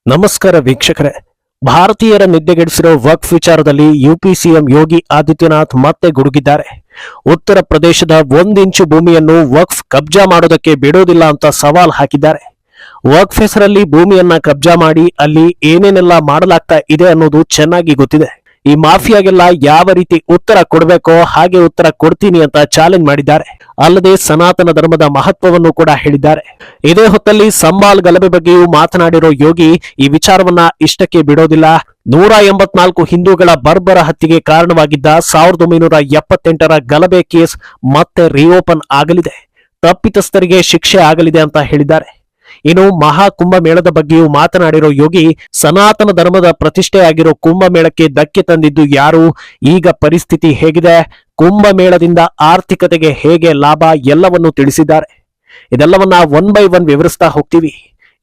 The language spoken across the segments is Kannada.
ನಮಸ್ಕಾರ ವೀಕ್ಷಕರೇ. ಭಾರತೀಯರ ನಿದ್ದೆಗೆಡಿಸಿರೋ ವಕ್ಫ್ ವಿಚಾರದಲ್ಲಿ ಯುಪಿ ಸಿಎಂ ಯೋಗಿ ಆದಿತ್ಯನಾಥ್ ಮತ್ತೆ ಗುಡುಗಿದ್ದಾರೆ. ಉತ್ತರ ಪ್ರದೇಶದ 1 ಇಂಚು ಭೂಮಿಯನ್ನು ವಕ್ಫ್ ಕಬ್ಜಾ ಮಾಡೋದಕ್ಕೆ ಬಿಡೋದಿಲ್ಲ ಅಂತ ಸವಾಲ್ ಹಾಕಿದ್ದಾರೆ. ವಕ್ಫ್ ಹೆಸರಲ್ಲಿ ಭೂಮಿಯನ್ನ ಕಬ್ಜಾ ಮಾಡಿ ಅಲ್ಲಿ ಏನೇನೆಲ್ಲ ಮಾಡಲಾಗ್ತಾ ಇದೆ ಅನ್ನೋದು ಚೆನ್ನಾಗಿ ಗೊತ್ತಿದೆ. ಈ ಮಾಫಿಯಾಗೆಲ್ಲ ಯಾವ ರೀತಿ ಉತ್ತರ ಕೊಡಬೇಕೋ ಹಾಗೆ ಉತ್ತರ ಕೊಡ್ತೀನಿ ಅಂತ ಚಾಲೆಂಜ್ ಮಾಡಿದ್ದಾರೆ. ಅಲ್ಲದೆ ಸನಾತನ ಧರ್ಮದ ಮಹತ್ವವನ್ನು ಕೂಡ ಹೇಳಿದ್ದಾರೆ. ಇದೇ ಹೊತ್ತಲ್ಲಿ ಸಂಬಾಲ್ ಗಲಭೆ ಬಗ್ಗೆಯೂ ಮಾತನಾಡಿರೋ ಯೋಗಿ ಈ ವಿಚಾರವನ್ನ ಇಷ್ಟಕ್ಕೆ ಬಿಡೋದಿಲ್ಲ. 184 ಹಿಂದೂಗಳ ಬರ್ಬರ ಹತ್ಯೆಗೆ ಕಾರಣವಾಗಿದ್ದ 1978ರ ಗಲಭೆ ಕೇಸ್ ಮತ್ತೆ ರಿಓಪನ್ ಆಗಲಿದೆ, ತಪ್ಪಿತಸ್ಥರಿಗೆ ಶಿಕ್ಷೆ ಆಗಲಿದೆ ಅಂತ ಹೇಳಿದ್ದಾರೆ. ಇನ್ನು ಮಹಾ ಕುಂಭಮೇಳದ ಬಗ್ಗೆಯೂ ಮಾತನಾಡಿರೋ ಯೋಗಿ, ಸನಾತನ ಧರ್ಮದ ಪ್ರತಿಷ್ಠೆಯಾಗಿರೋ ಕುಂಭಮೇಳಕ್ಕೆ ಧಕ್ಕೆ ತಂದಿದ್ದು ಯಾರು, ಈಗ ಪರಿಸ್ಥಿತಿ ಹೇಗಿದೆ, ಕುಂಭಮೇಳದಿಂದ ಆರ್ಥಿಕತೆಗೆ ಹೇಗೆ ಲಾಭ ಎಲ್ಲವನ್ನೂ ತಿಳಿಸಿದ್ದಾರೆ. ಇದೆಲ್ಲವನ್ನ 1 by 1 ವಿವರಿಸ್ತಾ ಹೋಗ್ತೀವಿ.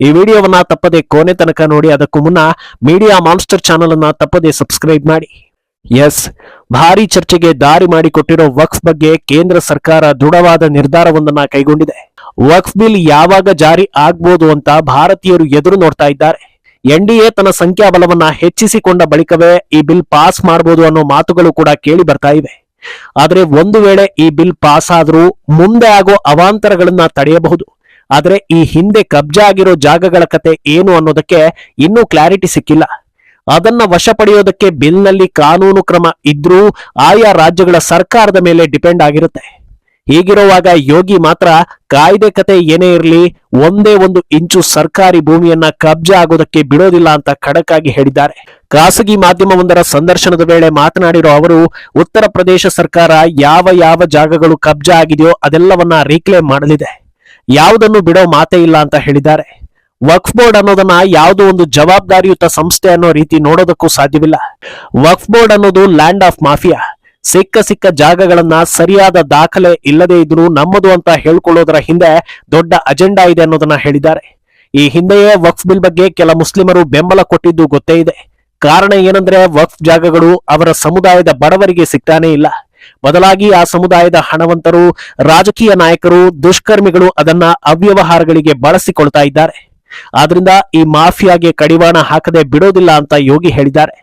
ಈ ವಿಡಿಯೋವನ್ನ ತಪ್ಪದೆ ಕೊನೆ ತನಕ ನೋಡಿ. ಅದಕ್ಕೂ ಮುನ್ನ ಮೀಡಿಯಾ ಮಾನ್ಸ್ಟರ್ ಚಾನೆಲ್ ಅನ್ನ ತಪ್ಪದೆ ಸಬ್ಸ್ಕ್ರೈಬ್ ಮಾಡಿ. ಭಾರಿ ಚರ್ಚೆಗೆ ದಾರಿ ಮಾಡಿಕೊಟ್ಟಿರೋ ವಕ್ಫ್ ಬಗ್ಗೆ ಕೇಂದ್ರ ಸರ್ಕಾರ ದೃಢವಾದ ನಿರ್ಧಾರವೊಂದನ್ನ ಕೈಗೊಂಡಿದೆ. ವಕ್ಫ್ ಬಿಲ್ ಯಾವಾಗ ಜಾರಿ ಆಗ್ಬೋದು ಅಂತ ಭಾರತೀಯರು ಎದುರು ನೋಡ್ತಾ ಇದ್ದಾರೆ. ಎನ್ಡಿಎ ತನ್ನ ಸಂಖ್ಯಾಬಲವನ್ನ ಹೆಚ್ಚಿಸಿಕೊಂಡ ಬಳಿಕವೇ ಈ ಬಿಲ್ ಪಾಸ್ ಮಾಡಬಹುದು ಅನ್ನೋ ಮಾತುಗಳು ಕೂಡ ಕೇಳಿ ಬರ್ತಾ ಇವೆ. ಆದ್ರೆ ಒಂದು ವೇಳೆ ಈ ಬಿಲ್ ಪಾಸ್ ಆದ್ರೂ ಮುಂದೆ ಆಗೋ ಅವಾಂತರಗಳನ್ನ ತಡೆಯಬಹುದು. ಆದ್ರೆ ಈ ಹಿಂದೆ ಕಬ್ಜಾ ಆಗಿರೋ ಜಾಗಗಳ ಕತೆ ಏನು ಅನ್ನೋದಕ್ಕೆ ಇನ್ನೂ ಕ್ಲಾರಿಟಿ ಸಿಕ್ಕಿಲ್ಲ. ಅದನ್ನ ವಶಪಡೆಯೋದಕ್ಕೆ ಬಿಲ್ನಲ್ಲಿ ಕಾನೂನು ಕ್ರಮ ಇದ್ರೂ ಆಯಾ ರಾಜ್ಯಗಳ ಸರ್ಕಾರದ ಮೇಲೆ ಡಿಪೆಂಡ್ ಆಗಿರುತ್ತೆ. ಹೀಗಿರುವಾಗ ಯೋಗಿ ಮಾತ್ರ ಕಾಯ್ದೆ ಕತೆ ಏನೇ ಇರಲಿ 1 ಇಂಚು ಸರ್ಕಾರಿ ಭೂಮಿಯನ್ನ ಕಬ್ಜಾ ಆಗೋದಕ್ಕೆ ಬಿಡೋದಿಲ್ಲ ಅಂತ ಖಡಕ್ ಆಗಿ ಹೇಳಿದ್ದಾರೆ. ಖಾಸಗಿ ಮಾಧ್ಯಮವೊಂದರ ಸಂದರ್ಶನದ ವೇಳೆ ಮಾತನಾಡಿರೋ ಅವರು, ಉತ್ತರ ಪ್ರದೇಶ ಸರ್ಕಾರ ಯಾವ ಜಾಗಗಳು ಕಬ್ಜಾ ಆಗಿದೆಯೋ ಅದೆಲ್ಲವನ್ನ ರೀಕ್ಲೇಮ್ ಮಾಡಲಿದೆ, ಯಾವುದನ್ನು ಬಿಡೋ ಮಾತೇ ಇಲ್ಲ ಅಂತ ಹೇಳಿದ್ದಾರೆ. ವಕ್ಫ್ ಬೋರ್ಡ್ ಅನ್ನೋದನ್ನ ಯಾವುದೋ ಒಂದು ಜವಾಬ್ದಾರಿಯುತ ಸಂಸ್ಥೆ ಅನ್ನೋ ರೀತಿ ನೋಡೋದಕ್ಕೂ ಸಾಧ್ಯವಿಲ್ಲ. ವಕ್ಫ್ ಬೋರ್ಡ್ ಅನ್ನೋದು ಲ್ಯಾಂಡ್ ಆಫ್ ಮಾಫಿಯಾ. ಸಿಕ್ಕ ಜಾಗಗಳನ್ನ ಸರಿಯಾದ ದಾಖಲೆ ಇಲ್ಲದೆ ಇದ್ರೂ ನಮ್ಮದು ಅಂತ ಹೇಳ್ಕೊಳ್ಳೋದರ ಹಿಂದೆ ದೊಡ್ಡ ಅಜೆಂಡಾ ಇದೆ ಅನ್ನೋದನ್ನ ಹೇಳಿದ್ದಾರೆ. ಈ ಹಿಂದೆಯೇ ವಕ್ಫ್ ಬಿಲ್ ಬಗ್ಗೆ ಕೆಲ ಮುಸ್ಲಿಮರು ಬೆಂಬಲ ಕೊಟ್ಟಿದ್ದು ಗೊತ್ತೇ ಇದೆ. ಕಾರಣ ಏನಂದ್ರೆ ವಕ್ಫ್ ಜಾಗಗಳು ಅವರ ಸಮುದಾಯದ ಬಡವರಿಗೆ ಸಿಗ್ತಾನೆ ಇಲ್ಲ. ಬದಲಾಗಿ ಆ ಸಮುದಾಯದ ಹಣವಂತರು, ರಾಜಕೀಯ ನಾಯಕರು, ದುಷ್ಕರ್ಮಿಗಳು ಅದನ್ನ ಅವ್ಯವಹಾರಗಳಿಗೆ ಬಳಸಿಕೊಳ್ತಾ ಇದ್ದಾರೆ. ಆದ್ರಿಂದ ಈ ಮಾಫಿಯಾಗೆ ಕಡಿವಾಣ ಹಾಕದೆ ಬಿಡೋದಿಲ್ಲ ಅಂತ ಯೋಗಿ ಹೇಳಿದ್ದಾರೆ.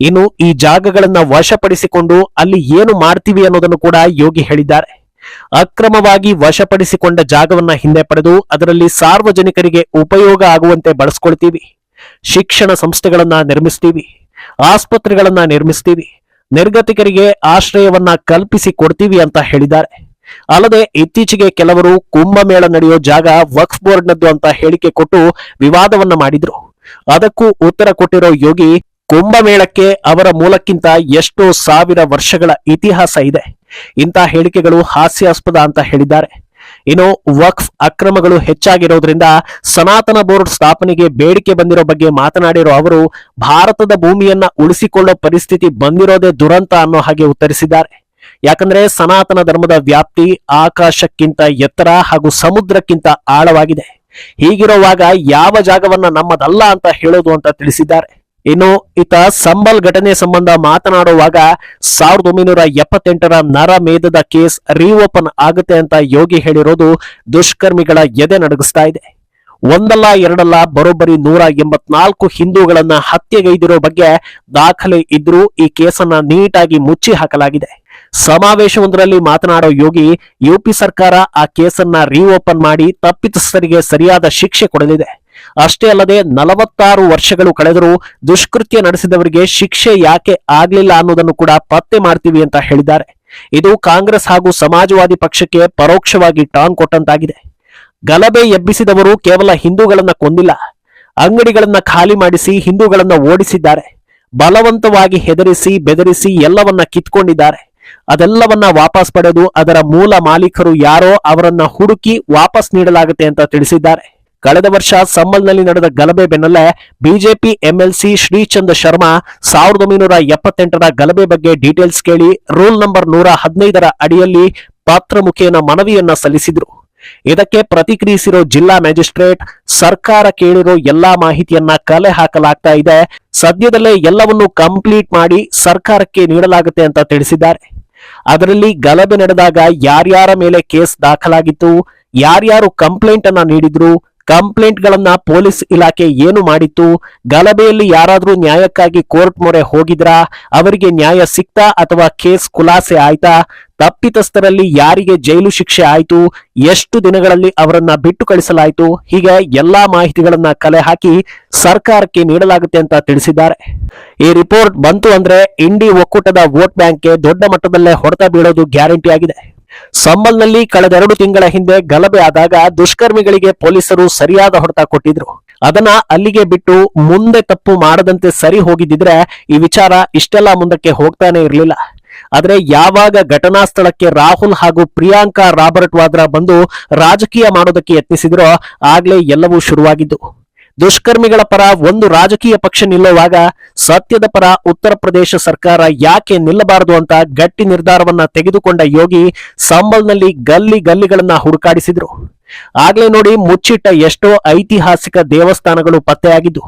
ಇನ್ನು ಈ ಜಾಗಗಳನ್ನ ವಶಪಡಿಸಿಕೊಂಡು ಅಲ್ಲಿ ಏನು ಮಾಡ್ತೀವಿ ಅನ್ನೋದನ್ನು ಕೂಡ ಯೋಗಿ ಹೇಳಿದ್ದಾರೆ. ಅಕ್ರಮವಾಗಿ ವಶಪಡಿಸಿಕೊಂಡ ಜಾಗವನ್ನ ಹಿಂದೆ ಪಡೆದು ಅದರಲ್ಲಿ ಸಾರ್ವಜನಿಕರಿಗೆ ಉಪಯೋಗ ಆಗುವಂತೆ ಬಳಸ್ಕೊಳ್ತೀವಿ. ಶಿಕ್ಷಣ ಸಂಸ್ಥೆಗಳನ್ನ ನಿರ್ಮಿಸ್ತೀವಿ, ಆಸ್ಪತ್ರೆಗಳನ್ನ ನಿರ್ಮಿಸ್ತೀವಿ, ನಿರ್ಗತಿಕರಿಗೆ ಆಶ್ರಯವನ್ನ ಕಲ್ಪಿಸಿ ಕೊಡ್ತೀವಿ ಅಂತ ಹೇಳಿದ್ದಾರೆ. ಅಲ್ಲದೆ ಇತ್ತೀಚೆಗೆ ಕೆಲವರು ಕುಂಭಮೇಳ ನಡೆಯೋ ಜಾಗ ವಕ್ಫ್ ಬೋರ್ಡ್ನದ್ದು ಅಂತ ಹೇಳಿಕೆ ಕೊಟ್ಟು ವಿವಾದವನ್ನ ಮಾಡಿದ್ರು. ಅದಕ್ಕೂ ಉತ್ತರ ಕೊಟ್ಟಿರೋ ಯೋಗಿ, ಕುಂಭಮೇಳಕ್ಕೆ ಅವರ ಮೂಲಕ್ಕಿಂತ ಎಷ್ಟೋ ಸಾವಿರ ವರ್ಷಗಳ ಇತಿಹಾಸ ಇದೆ, ಇಂಥ ಹೇಳಿಕೆಗಳು ಹಾಸ್ಯಾಸ್ಪದ ಅಂತ ಹೇಳಿದ್ದಾರೆ. ಇನ್ನು ವಕ್ಫ್ ಅಕ್ರಮಗಳು ಹೆಚ್ಚಾಗಿರೋದ್ರಿಂದ ಸನಾತನ ಬೋರ್ಡ್ ಸ್ಥಾಪನೆಗೆ ಬೇಡಿಕೆ ಬಂದಿರೋ ಬಗ್ಗೆ ಮಾತನಾಡಿರೋ ಅವರು, ಭಾರತದ ಭೂಮಿಯನ್ನ ಉಳಿಸಿಕೊಳ್ಳೋ ಪರಿಸ್ಥಿತಿ ಬಂದಿರೋದೇ ದುರಂತ ಅನ್ನೋ ಹಾಗೆ ಉತ್ತರಿಸಿದ್ದಾರೆ. ಯಾಕಂದ್ರೆ ಸನಾತನ ಧರ್ಮದ ವ್ಯಾಪ್ತಿ ಆಕಾಶಕ್ಕಿಂತ ಎತ್ತರ ಹಾಗೂ ಸಮುದ್ರಕ್ಕಿಂತ ಆಳವಾಗಿದೆ. ಹೀಗಿರುವಾಗ ಯಾವ ಜಾಗವನ್ನ ನಮ್ಮದಲ್ಲ ಅಂತ ಹೇಳೋದು ಅಂತ ತಿಳಿಸಿದ್ದಾರೆ. ಇನ್ನು ಈತ ಸಂಬಲ್ ಘಟನೆ ಸಂಬಂಧ ಮಾತನಾಡುವಾಗ 1978ರ ನರಮೇಧದ ಕೇಸ್ ರಿಓಪನ್ ಆಗುತ್ತೆ ಅಂತ ಯೋಗಿ ಹೇಳಿರೋದು ದುಷ್ಕರ್ಮಿಗಳ ಎದೆ ನಡಗಿಸ್ತಾ ಇದೆ. ಒಂದಲ್ಲ ಎರಡಲ್ಲ ಬರೋಬ್ಬರಿ 184 ಹಿಂದೂಗಳನ್ನ ಹತ್ಯೆಗೈದಿರೋ ಬಗ್ಗೆ ದಾಖಲೆ ಇದ್ರೂ ಈ ಕೇಸನ್ನ ನೀಟಾಗಿ ಮುಚ್ಚಿ ಹಾಕಲಾಗಿದೆ. ಸಮಾವೇಶವೊಂದರಲ್ಲಿ ಮಾತನಾಡೋ ಯೋಗಿ, ಯುಪಿ ಸರ್ಕಾರ ಆ ಕೇಸನ್ನ ರಿಓಪನ್ ಮಾಡಿ ತಪ್ಪಿತಸ್ಥರಿಗೆ ಸರಿಯಾದ ಶಿಕ್ಷೆ ಕೊಡಲಿದೆ. ಅಷ್ಟೇ ಅಲ್ಲದೆ 46 ವರ್ಷಗಳು ಕಳೆದರೂ ದುಷ್ಕೃತ್ಯ ನಡೆಸಿದವರಿಗೆ ಶಿಕ್ಷೆ ಯಾಕೆ ಆಗ್ಲಿಲ್ಲ ಅನ್ನೋದನ್ನು ಕೂಡ ಪತ್ತೆ ಮಾಡ್ತೀವಿ ಅಂತ ಹೇಳಿದ್ದಾರೆ. ಇದು ಕಾಂಗ್ರೆಸ್ ಹಾಗೂ ಸಮಾಜವಾದಿ ಪಕ್ಷಕ್ಕೆ ಪರೋಕ್ಷವಾಗಿ ಟಾಂಗ್ ಕೊಟ್ಟಂತಾಗಿದೆ. ಗಲಭೆ ಎಬ್ಬಿಸಿದವರು ಕೇವಲ ಹಿಂದೂಗಳನ್ನ ಕೊಂದಿಲ್ಲ, ಅಂಗಡಿಗಳನ್ನ ಖಾಲಿ ಮಾಡಿಸಿ ಹಿಂದೂಗಳನ್ನ ಓಡಿಸಿದ್ದಾರೆ. ಬಲವಂತವಾಗಿ ಹೆದರಿಸಿ ಬೆದರಿಸಿ ಎಲ್ಲವನ್ನ ಕಿತ್ಕೊಂಡಿದ್ದಾರೆ. ಅದೆಲ್ಲವನ್ನ ವಾಪಸ್ ಪಡೆದು ಅದರ ಮೂಲ ಮಾಲೀಕರು ಯಾರೋ ಅವರನ್ನ ಹುಡುಕಿ ವಾಪಸ್ ನೀಡಲಾಗುತ್ತೆ ಅಂತ ತಿಳಿಸಿದ್ದಾರೆ. ಕಳೆದ ವರ್ಷ ಸಂಬಲ್ನಲ್ಲಿ ನಡೆದ ಗಲಭೆ ಬೆನ್ನಲ್ಲೇ ಬಿಜೆಪಿ ಎಂಎಲ್ಸಿ ಶ್ರೀಚಂದ್ ಶರ್ಮಾ 1978ರ ಗಲಭೆ ಬಗ್ಗೆ ಡೀಟೇಲ್ಸ್ ಕೇಳಿ ರೂಲ್ ನಂಬರ್ 115ರ ಅಡಿಯಲ್ಲಿ ಪತ್ರ ಮುಖೇನ ಮನವಿಯನ್ನ ಸಲ್ಲಿಸಿದ್ರು. ಇದಕ್ಕೆ ಪ್ರತಿಕ್ರಿಯಿಸಿರೋ ಜಿಲ್ಲಾ ಮ್ಯಾಜಿಸ್ಟ್ರೇಟ್, ಸರ್ಕಾರ ಕೇಳಿರೋ ಎಲ್ಲಾ ಮಾಹಿತಿಯನ್ನ ಕಲೆ ಹಾಕಲಾಗ್ತಾ ಇದೆ, ಸದ್ಯದಲ್ಲೇ ಎಲ್ಲವನ್ನೂ ಕಂಪ್ಲೀಟ್ ಮಾಡಿ ಸರ್ಕಾರಕ್ಕೆ ನೀಡಲಾಗುತ್ತೆ ಅಂತ ತಿಳಿಸಿದ್ದಾರೆ. ಅದರಲ್ಲಿ ಗಲಭೆ ನಡೆದಾಗ ಯಾರ್ಯಾರ ಮೇಲೆ ಕೇಸ್ ದಾಖಲಾಗಿತ್ತು, ಯಾರ್ಯಾರು ಕಂಪ್ಲೇಂಟ್ ಅನ್ನ ನೀಡಿದ್ರು, ಕಂಪ್ಲೇಂಟ್ಗಳನ್ನ ಪೊಲೀಸ್ ಇಲಾಖೆ ಏನು ಮಾಡಿತ್ತು, ಗಲಭೆಯಲ್ಲಿ ಯಾರಾದ್ರೂ ನ್ಯಾಯಕ್ಕಾಗಿ ಕೋರ್ಟ್ ಮೊರೆ ಹೋಗಿದ್ರಾ, ಅವರಿಗೆ ನ್ಯಾಯ ಸಿಕ್ತಾ ಅಥವಾ ಕೇಸ್ ಖುಲಾಸೆ ಆಯ್ತಾ, ತಪ್ಪಿತಸ್ಥರಲ್ಲಿ ಯಾರಿಗೆ ಜೈಲು ಶಿಕ್ಷೆ ಆಯ್ತು, ಎಷ್ಟು ದಿನಗಳಲ್ಲಿ ಅವರನ್ನ ಬಿಟ್ಟು ಕಳಿಸಲಾಯಿತು, ಹೀಗೆ ಎಲ್ಲಾ ಮಾಹಿತಿಗಳನ್ನ ಕಲೆ ಹಾಕಿ ಸರ್ಕಾರಕ್ಕೆ ನೀಡಲಾಗುತ್ತೆ ಅಂತ ತಿಳಿಸಿದ್ದಾರೆ. ಈ ರಿಪೋರ್ಟ್ ಬಂತು ಅಂದ್ರೆ ಇಂಡಿ ಒಕ್ಕೂಟದ ವೋಟ್ ಬ್ಯಾಂಕ್ಗೆ ದೊಡ್ಡ ಮಟ್ಟದಲ್ಲೇ ಹೊಡೆತ ಬೀಳೋದು ಗ್ಯಾರಂಟಿ ಆಗಿದೆ. ಸಂಬಲ್ನಲ್ಲಿ ಕಳೆದ 2 ತಿಂಗಳ ಹಿಂದೆ ಗಲಭೆ ಆದಾಗ ದುಷ್ಕರ್ಮಿಗಳಿಗೆ ಪೊಲೀಸರು ಸರಿಯಾದ ಹೊಡೆತ ಕೊಟ್ಟಿದ್ರು. ಅದನ್ನ ಅಲ್ಲಿಗೆ ಬಿಟ್ಟು ಮುಂದೆ ತಪ್ಪು ಮಾಡದಂತೆ ಸರಿ ಹೋಗಿದ್ದಿದ್ರೆ ಈ ವಿಚಾರ ಇಷ್ಟೆಲ್ಲ ಮುಂದಕ್ಕೆ ಹೋಗ್ತಾನೆ ಇರಲಿಲ್ಲ. ಆದ್ರೆ ಯಾವಾಗ ಘಟನಾ ಸ್ಥಳಕ್ಕೆ ರಾಹುಲ್ ಹಾಗೂ ಪ್ರಿಯಾಂಕಾ ರಾಬರ್ಟ್ ವಾದ್ರಾ ಬಂದು ರಾಜಕೀಯ ಮಾಡೋದಕ್ಕೆ ಯತ್ನಿಸಿದ್ರೋ ಆಗ್ಲೇ ಎಲ್ಲವೂ ಶುರುವಾಗಿದ್ದು. ದುಷ್ಕರ್ಮಿಗಳ ಪರ ಒಂದು ರಾಜಕೀಯ ಪಕ್ಷ ನಿಲ್ಲುವಾಗ ಸತ್ಯದ ಪರ ಉತ್ತರ ಪ್ರದೇಶ ಸರ್ಕಾರ ಯಾಕೆ ನಿಲ್ಲಬಾರದು ಅಂತ ಗಟ್ಟಿ ನಿರ್ಧಾರವನ್ನ ತೆಗೆದುಕೊಂಡ ಯೋಗಿ ಸಂಬಲ್ನಲ್ಲಿ ಗಲ್ಲಿಗಳನ್ನ ಹುಡುಕಾಡಿಸಿದ್ರು. ಆಗ್ಲೇ ನೋಡಿ ಮುಚ್ಚಿಟ್ಟ ಎಷ್ಟೋ ಐತಿಹಾಸಿಕ ದೇವಸ್ಥಾನಗಳು ಪತ್ತೆಯಾಗಿದ್ದು,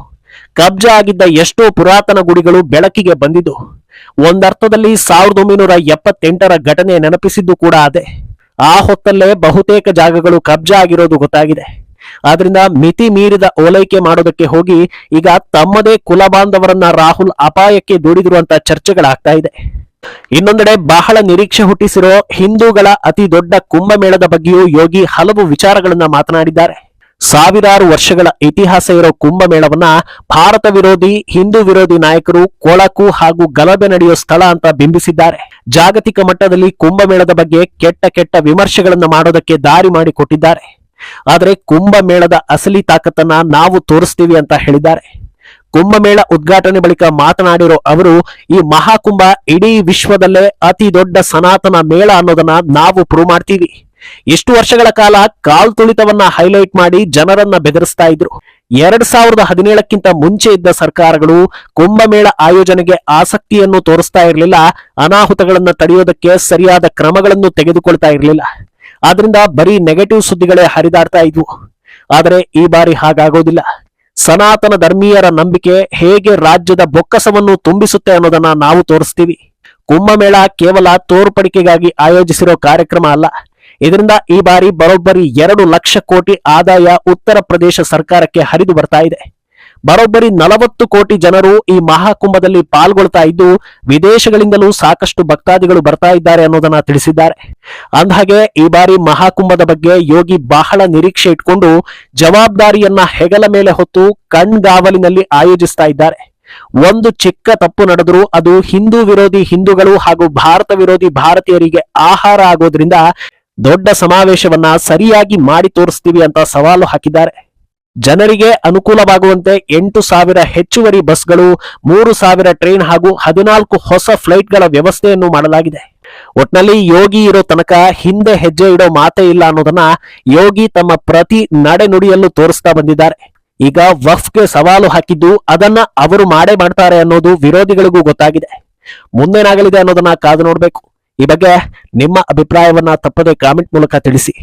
ಕಬ್ಜಾ ಆಗಿದ್ದ ಎಷ್ಟೋ ಪುರಾತನ ಗುಡಿಗಳು ಬೆಳಕಿಗೆ ಬಂದಿದ್ದು, ಒಂದರ್ಥದಲ್ಲಿ 1978ರ ಘಟನೆ ನೆನಪಿಸಿದ್ದು ಕೂಡ ಅದೇ. ಆ ಹೊತ್ತಲ್ಲೇ ಬಹುತೇಕ ಜಾಗಗಳು ಕಬ್ಜಾ ಆಗಿರೋದು ಗೊತ್ತಾಗಿದೆ. ಆದ್ರಿಂದ ಮಿತಿ ಮೀರಿದ ಓಲೈಕೆ ಮಾಡೋದಕ್ಕೆ ಹೋಗಿ ಈಗ ತಮ್ಮದೇ ಕುಲ ಬಾಂಧವರನ್ನ ರಾಹುಲ್ ಅಪಾಯಕ್ಕೆ ದೂಡಿದ್ರು ಅಂತ ಚರ್ಚೆಗಳಾಗ್ತಾ ಇದೆ. ಇನ್ನೊಂದೆಡೆ ಬಹಳ ನಿರೀಕ್ಷೆ ಹುಟ್ಟಿಸಿರೋ ಹಿಂದೂಗಳ ಅತಿ ದೊಡ್ಡ ಕುಂಭಮೇಳದ ಬಗ್ಗೆಯೂ ಯೋಗಿ ಹಲವು ವಿಚಾರಗಳನ್ನ ಮಾತನಾಡಿದ್ದಾರೆ. ಸಾವಿರಾರು ವರ್ಷಗಳ ಇತಿಹಾಸ ಇರೋ ಕುಂಭಮೇಳವನ್ನ ಭಾರತ ವಿರೋಧಿ, ಹಿಂದೂ ವಿರೋಧಿ ನಾಯಕರು ಕೊಳಕು ಹಾಗೂ ಗಲಭೆ ನಡೆಯೋ ಸ್ಥಳ ಅಂತ ಬಿಂಬಿಸಿದ್ದಾರೆ. ಜಾಗತಿಕ ಮಟ್ಟದಲ್ಲಿ ಕುಂಭಮೇಳದ ಬಗ್ಗೆ ಕೆಟ್ಟ ವಿಮರ್ಶೆಗಳನ್ನ ಮಾಡೋದಕ್ಕೆ ದಾರಿ ಮಾಡಿಕೊಟ್ಟಿದ್ದಾರೆ. ಆದರೆ ಕುಂಭಮೇಳದ ಅಸಲಿ ತಾಕತ್ತನ್ನ ನಾವು ತೋರಿಸ್ತೀವಿ ಅಂತ ಹೇಳಿದ್ದಾರೆ. ಕುಂಭಮೇಳ ಉದ್ಘಾಟನೆ ಬಳಿಕ ಮಾತನಾಡಿರೋ ಅವರು, ಈ ಮಹಾಕುಂಭ ಇಡೀ ವಿಶ್ವದಲ್ಲೇ ಅತಿ ದೊಡ್ಡ ಸನಾತನ ಮೇಳ ಅನ್ನೋದನ್ನ ನಾವು ಪ್ರೂವ್ ಮಾಡ್ತೀವಿ. ಇಷ್ಟು ವರ್ಷಗಳ ಕಾಲ ಕಾಲ್ ತುಳಿತವನ್ನ ಹೈಲೈಟ್ ಮಾಡಿ ಜನರನ್ನ ಬೆದರಿಸ್ತಾ ಇದ್ರು. 2017ಕ್ಕಿಂತ ಮುಂಚೆ ಇದ್ದ ಸರ್ಕಾರಗಳು ಕುಂಭಮೇಳ ಆಯೋಜನೆಗೆ ಆಸಕ್ತಿಯನ್ನು ತೋರಿಸ್ತಾ ಇರಲಿಲ್ಲ, ಅನಾಹುತಗಳನ್ನ ತಡೆಯೋದಕ್ಕೆ ಸರಿಯಾದ ಕ್ರಮಗಳನ್ನು ತೆಗೆದುಕೊಳ್ತಾ ಇರಲಿಲ್ಲ. ಆದ್ರಿಂದ ಬರೀ ನೆಗೆಟಿವ್ ಸುದ್ದಿಗಳೇ ಹರಿದಾಡ್ತಾ ಇದ್ವು. ಆದರೆ ಈ ಬಾರಿ ಹಾಗಾಗೋದಿಲ್ಲ. ಸನಾತನ ಧರ್ಮೀಯರ ನಂಬಿಕೆ ಹೇಗೆ ರಾಜ್ಯದ ಬೊಕ್ಕಸವನ್ನು ತುಂಬಿಸುತ್ತೆ ಅನ್ನೋದನ್ನ ನಾವು ತೋರಿಸ್ತೀವಿ. ಕುಂಭಮೇಳ ಕೇವಲ ತೋರ್ಪಡಿಕೆಗಾಗಿ ಆಯೋಜಿಸಿರೋ ಕಾರ್ಯಕ್ರಮ ಅಲ್ಲ. ಇದರಿಂದ ಈ ಬಾರಿ ಬರೋಬ್ಬರಿ 2 ಲಕ್ಷ ಕೋಟಿ ಆದಾಯ ಉತ್ತರ ಪ್ರದೇಶ ಸರ್ಕಾರಕ್ಕೆ ಹರಿದು ಬರ್ತಾ ಇದೆ. ಬರೋಬ್ಬರಿ 40 ಕೋಟಿ ಜನರು ಈ ಮಹಾಕುಂಭದಲ್ಲಿ ಪಾಲ್ಗೊಳ್ತಾ ಇದ್ದು, ವಿದೇಶಗಳಿಂದಲೂ ಸಾಕಷ್ಟು ಭಕ್ತಾದಿಗಳು ಬರ್ತಾ ಇದ್ದಾರೆ ಅನ್ನೋದನ್ನ ತಿಳಿಸಿದ್ದಾರೆ. ಅಂದಹಾಗೆ ಈ ಬಾರಿ ಮಹಾಕುಂಭದ ಬಗ್ಗೆ ಯೋಗಿ ಬಹಳ ನಿರೀಕ್ಷೆ ಇಟ್ಕೊಂಡು ಜವಾಬ್ದಾರಿಯನ್ನ ಹೆಗಲ ಮೇಲೆ ಹೊತ್ತು ಕಣ್ಗಾವಲಿನಲ್ಲಿ ಆಯೋಜಿಸ್ತಾ ಇದ್ದಾರೆ. ಒಂದು ಚಿಕ್ಕ ತಪ್ಪು ನಡೆದರೂ ಅದು ಹಿಂದೂ ವಿರೋಧಿ ಹಿಂದೂಗಳು ಹಾಗೂ ಭಾರತ ವಿರೋಧಿ ಭಾರತೀಯರಿಗೆ ಆಹಾರ ಆಗೋದ್ರಿಂದ ದೊಡ್ಡ ಸಮಾವೇಶವನ್ನ ಸರಿಯಾಗಿ ಮಾಡಿ ತೋರಿಸ್ತೀವಿ ಅಂತ ಸವಾಲು ಹಾಕಿದ್ದಾರೆ. ಜನರಿಗೆ ಅನುಕೂಲವಾಗುವಂತೆ 8,000 ಹೆಚ್ಚುವರಿ ಬಸ್ಗಳು, 3,000 ಟ್ರೈನ್ ಹಾಗೂ 14 ಹೊಸ ಫ್ಲೈಟ್ಗಳ ವ್ಯವಸ್ಥೆಯನ್ನು ಮಾಡಲಾಗಿದೆ. ಒಟ್ನಲ್ಲಿ ಯೋಗಿ ಇರೋ ತನಕ ಹಿಂದೆ ಹೆಜ್ಜೆ ಇಡೋ ಮಾತೇ ಇಲ್ಲ ಅನ್ನೋದನ್ನ ಯೋಗಿ ತಮ್ಮ ಪ್ರತಿ ನಡೆನುಡಿಯಲ್ಲೂ ತೋರಿಸ್ತಾ ಬಂದಿದ್ದಾರೆ. ಈಗ ವಕ್ಫ್ಗೆ ಸವಾಲು ಹಾಕಿದ್ದು ಅದನ್ನ ಅವರು ಮಾಡ್ತಾರೆ ಅನ್ನೋದು ವಿರೋಧಿಗಳಿಗೂ ಗೊತ್ತಾಗಿದೆ. ಮುಂದೇನಾಗಲಿದೆ ಅನ್ನೋದನ್ನ ಕಾದು ನೋಡ್ಬೇಕು. ಈ ಬಗ್ಗೆ ನಿಮ್ಮ ಅಭಿಪ್ರಾಯವನ್ನ ತಪ್ಪದೆ ಕಾಮೆಂಟ್ ಮೂಲಕ ತಿಳಿಸಿ.